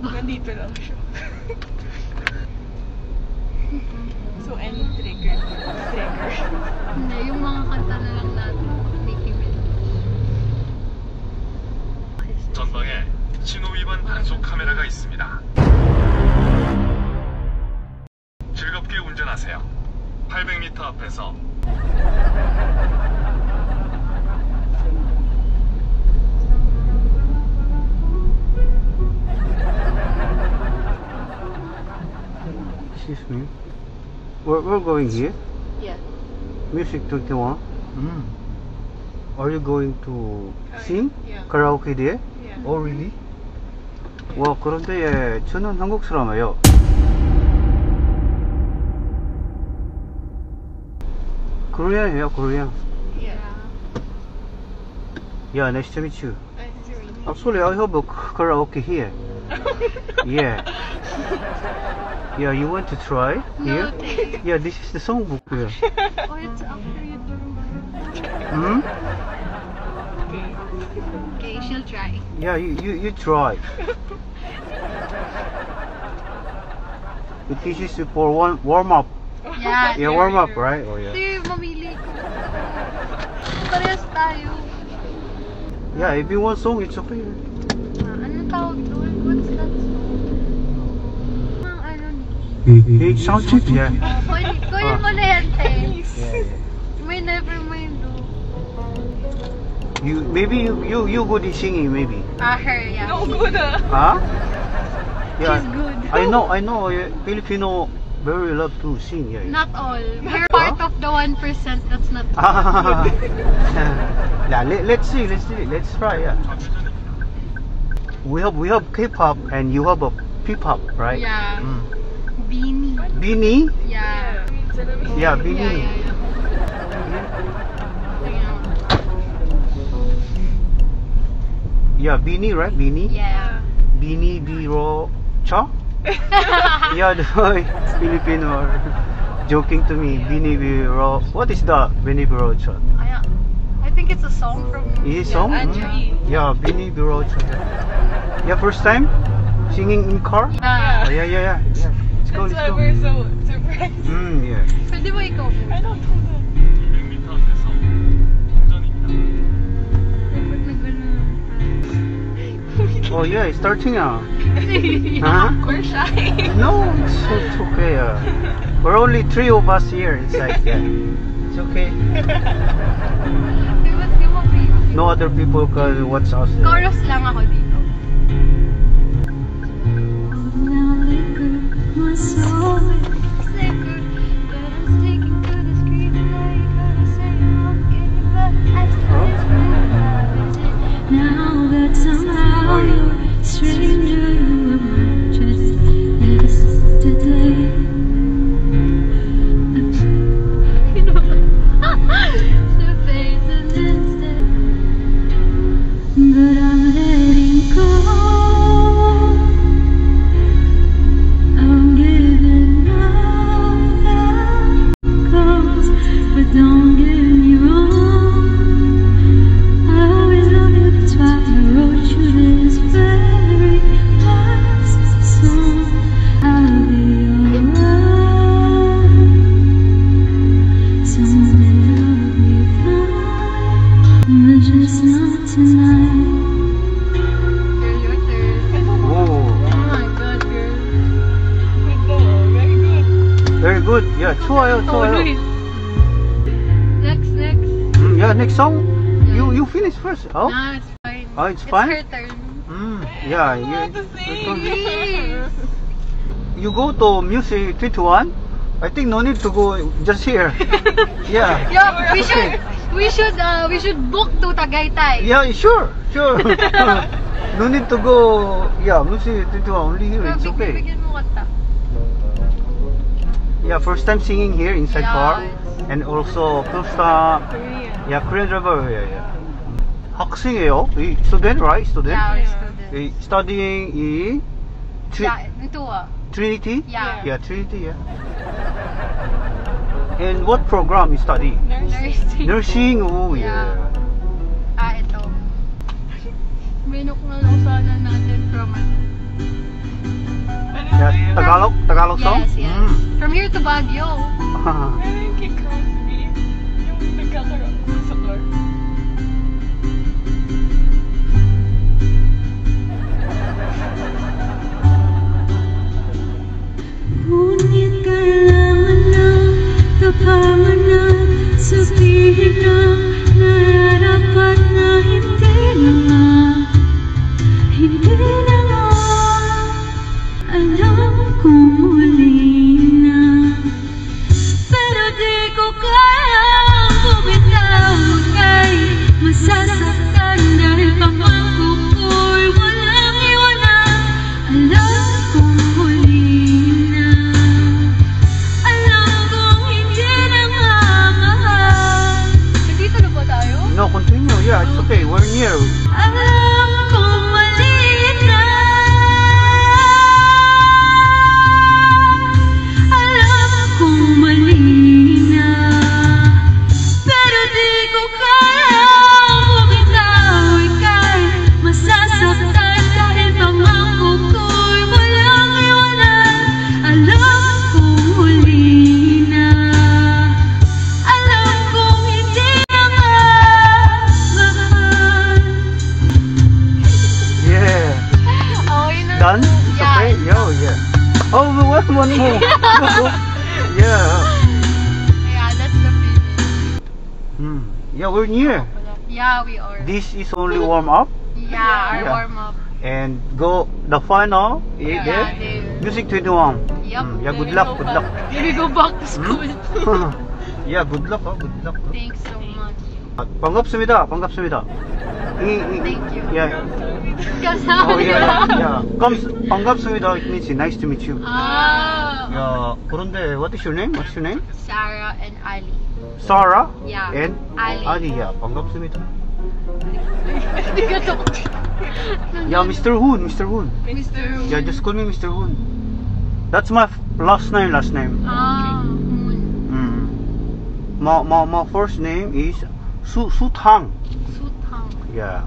Nandito lang siya. So, any trigger? Hindi, yung mga kanta na lang natin. Nicki Minaj. 전방에 신호 위반 단속 카메라가 있습니다. 즐겁게 운전하세요. 800m 앞에서 Excuse me. We're going here? Yeah. Music 21? Are you going to sing? Yeah. Karaoke there? Yeah. Oh really? 와 그런데 저는 한국 사람이에요. Korean이에요, Korean. Yeah. Yeah, nice to meet you. Nice to meet you. Actually, I have a karaoke here. Yeah. Yeah, you want to try here? No, thanks. Yeah, this is the songbook here. Oh, it's after you do. Hmm? Okay, she'll try. Yeah, you try. It teaches you for one warm up. Yeah. Yeah, warm up, right? Oh yeah. Sige, mamili ko. Parehas tayo. Yeah, if you want song, it's okay. Anong tawag doon? What's that song? Ang ano ni? Sound check? Yeah. Kunin mo na yan, te. Yeah. May never mind do. You good in singing maybe. Her, yeah. No good ah. Huh? Yeah. She's good. I know. Filipino very love to sing. Yeah. Not all. We're part of the 1% that's not Ah. Yeah. Let's see. Let's try. Yeah. We have K-pop and you have a P-pop, right? Yeah. Mm. Beanie. Beanie? Yeah. Yeah, Beanie. Yeah, Beanie, right? Beanie? Yeah. Beanie Biro Cha? Yeah, the Filipino are joking to me. Beanie Biro. What is the Beanie Biro Cha? I think it's a song from... Is it song? Andrew E. Yeah, Beanie Biro Cha. Yeah, first time singing in car? Oh, yeah. Let's go, That's let's why go. we're so surprised. Yeah. Pwede mo ikaw po? I don't know that. 200m 앞에서 운전입니다. Oh yeah, it's starting now. Huh? We're shy. No, it's okay. We're only 3 of us here inside. Yeah. It's okay. Ba't di mo baby? No other people can watch us. Chorus lang ako dito. Oh yeah. Stranger, you were just yesterday. The face is instant, but I'm letting go. I'm giving up that goes, but don't get me wrong. I always love you, that's why I wrote you this very last song. I'll be alright. Someday I'll be fine, but just not tonight. Girl, your turn. Oh, Oh my god, girl. Good though. Very good. very good. Yeah, 좋아요. Next. Yeah, next song. You finish first. Oh. No, it's fine. Oh, it's fine? It's her turn. Yeah. I don't know how to sing. Please. You go to Music 21. I think no need to go just here. Yeah. Yeah, Okay. we should book to Tagaytay. Yeah, sure. No need to go. Yeah, Music 21 only here. It's okay. Bigyan mo kanta. Yeah, first time singing here inside car, Yes. and also first time. Korean. Yeah, Korean driver. Yeah. 학생이에요? Student, right? Student. Yeah, student. Studying in Yeah, ito Trinity. Yeah. Yeah, Trinity. Yeah. And what program you study? Nursing. Nursing. Oh yeah. Ito. Minok na lang sana natin from Yeah, Tagalog song? Yes, yes. From here to Baguio. Mm. Ano yung kay Crosby? Yung nagkakaroon sa door. Ngunit kailangan na tapangan na sabihin na nararapat na hindi na nga. Hindi na nga. Alam kong muli na, pero di ko kayang bumitaw. Kay masasaktan dahil pangako ko'y walang iwanan. Alam kong muli na, alam kong hindi na nga mahal. Nandito na ba tayo? No, continue. Yeah, it's okay. We're near. Alam kong mali na, alam kong mali na, pero di ko kayang bumitaw. Ika'y masasaktan dahil pangako ko'y walang iwanan. Alam kong huli na, alam kong hindi na nga mahal. Yeah. Okay na. Done? It's Yeah. okay? Yeah. Oh, one more. Yeah. Yeah, that's the finish. Yeah, we're near. Yeah, we are. This is only warm up. Yeah, our Yeah. warm up. And go the final. Yeah, there. there. Music 21. Yup. Yeah, good luck. Good luck. We go back to school. Yeah, good luck. Good luck. Thanks so much. 반갑습니다. Thank you. Yeah. Kasama Oh, yeah. nila. Yeah. 반갑습니다. It means nice to meet you. Ah, Yeah. 그런데 what is your name? What's your name? Sarah and Ali. Sarah Yeah. and Ali. Yeah, 반갑습니다. Hindi ka to. Yeah, Mr. Hoon. Mr. Yeah, just call me Mr. Hoon. That's my last name. Ah, Moon. My first name is Sutang. Sutang. Yeah.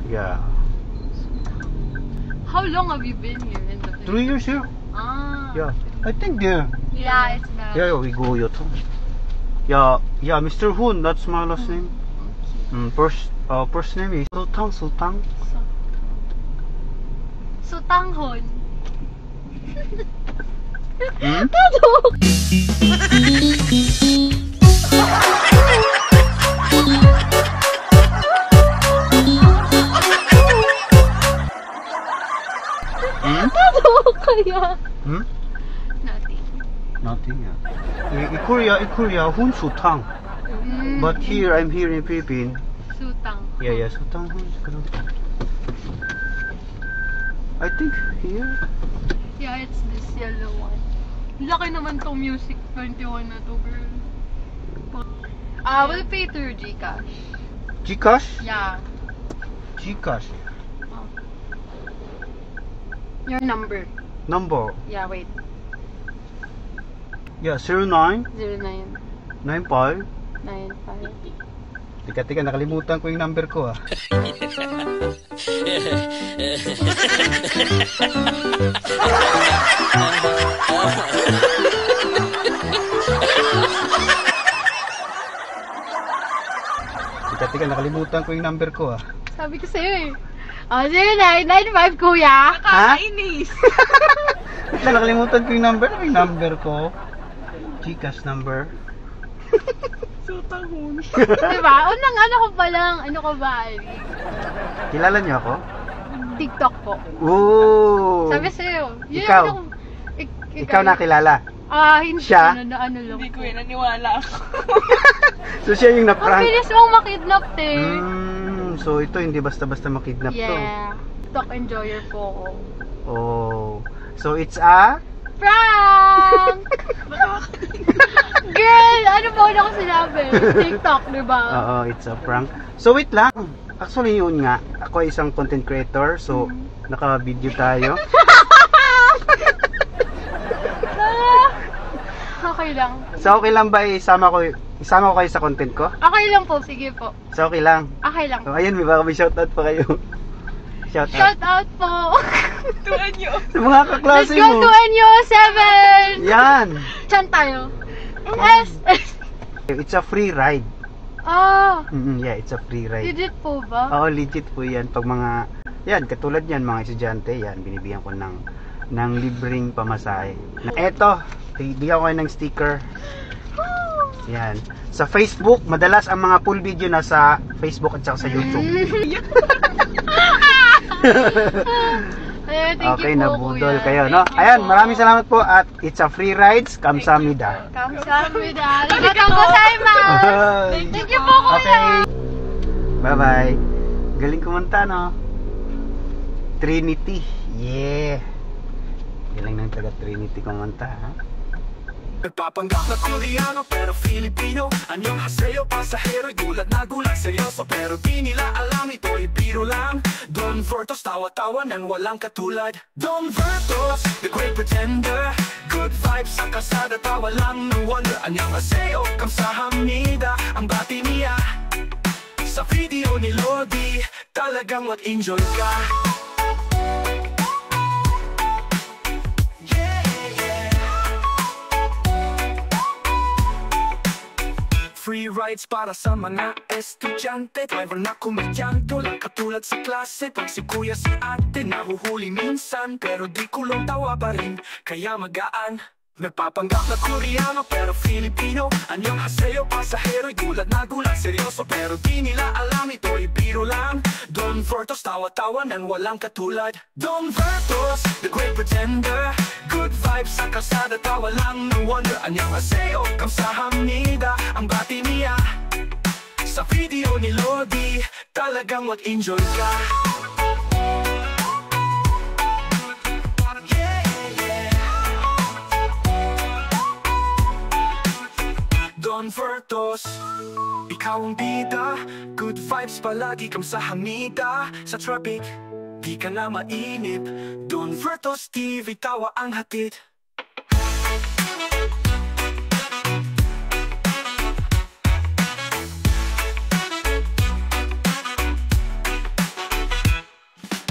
Yeah. How long have you been here in the 3 years here. Ah. Yeah. I think there. Yeah, it's the. Yeah, we go yoto. Yeah, Mr. Hoon. That's my last name. First name is Sutang. Sutanghon. Kaya. Nothing. Nothing. Yeah. In Korea, Hoon Sutang. But here, I'm here in Philippines. Sutang. Yeah, Sutang Hoon. I think here. Yeah, it's this yellow one. Laki naman tong Music 21 na to, girl. We'll pay through GCash. Gcash? Yeah. Gcash. Your number. Number. Yeah, wait. Yeah, 09 0995. 95. Teka, nakalimutan ko yung number ko ah. Teka, nakalimutan ko yung number ko ah. Sabi ko sa'yo eh. 0995, kuya. Nakakainis. Nakalimutan ko yung number. Ano yung number ko? Gcash number. Sutang. Diba? Unang ano ko pa lang. Ano ko ba, Ali? Kilala niyo ako? TikTok ko. Oo. Sabi sa'yo. Yun Ikaw? yung ano ko- Ikaw nakilala. Hindi. Siya? Ano lang. Hindi ko naniwala ako. So siya yung Ang na-prank. bilis mong makidnap, te. So ito hindi basta-basta makidnap to. Yeah. TikTok enjoyer po ako. Oh. So it's a Prank! Girl, ano ba una ko sinabi? TikTok, diba? Oo, it's a prank. So wait lang. Actually yun nga. Ako ay isang content creator. So naka-video tayo. Okay lang. lang. So okay lang ba isama ko kayo sa content ko? Okay lang po, sige po. So okay lang. Okay lang. So ayun, may shoutout pa kayo. Shoutout. Shout out po. Tuan nyo. Sa mga Let's kaklase go mo. to NU7! Yan. Saan tayo? Yes! It's a free ride. Ah, Yeah, it's a free ride. legit po ba? Oo, legit po yan. Pag mga, yan, katulad yan, mga estudyante, yan, binibigyan ko ng libreng pamasahe. Eto, bigyan ko kayo ng sticker. Yan. Sa Facebook, madalas ang mga full video nasa Facebook at saka sa YouTube. Thank Okay, you po, nabudol kuya. kayo, no? Thank you Ayan, po. maraming salamat po at it's a free rides. Kamsahamnida. Kamsahamnida. Arigatou gozaimasu. Thank you po, kuya. Okay. Bye-bye. Galing kumanta, no? Trinity. Yeah. Galing ng taga Trinity kumanta, ha? Nagpapanggap na Koreano pero Filipino. Annyeonghaseyo, pasahero'y gulat na gulat. Seryoso pero di nila alam ito'y biro lang. Don Vertos, tawa-tawa nang walang katulad. Don Vertos, the great pretender. Good vibes sa kalsada, tawa lang, no wonder. Annyeonghaseyo, kamsahamnida. Ang bati niya sa video ni Lodi, talagang mag-enjoy ka. Free rides para sa mga estudyante. Driver na kumadyanto lang katulad sa klase. Pag si kuya si ate nahuhuli minsan, pero di kulong tawa pa rin, kaya magaan. Nagpapanggap na Koreano pero Filipino. Annyeonghaseyo, pasahero'y gulat na gulat. Seryoso pero di nila alam ito'y biro lang. Don Vertos, tawa-tawa nang walang katulad. Don Vertos, the great pretender. Good vibes sa kalsada, tawa lang, no wonder. Annyeonghaseyo, kamsahamnida. Ang bati niya sa video ni Lodi, talagang mag-enjoy ka. Don Vertos, ikaw ang bida. Good vibes palagi, kamsahamnida. Sa traffic, di ka na mainip. Don Vertos TV, tawa ang hatid.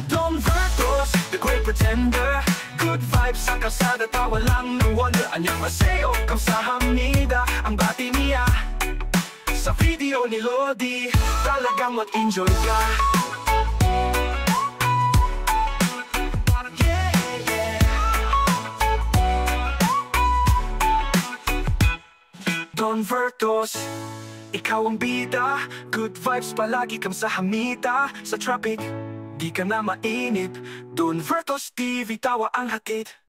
Don Vertos, the great pretender. Good vibes sa kalsada, tawa lang, no wonder. Annyeonghaseyo, kamsahamnida. Ang bati niya sa video ni Lodi, talagang mag-enjoy ka. Don Vertos, ikaw ang bida. Good vibes palagi, kamsahamnida. Sa traffic, di ka na mainip. Don Vertos TV, tawa ang hatid.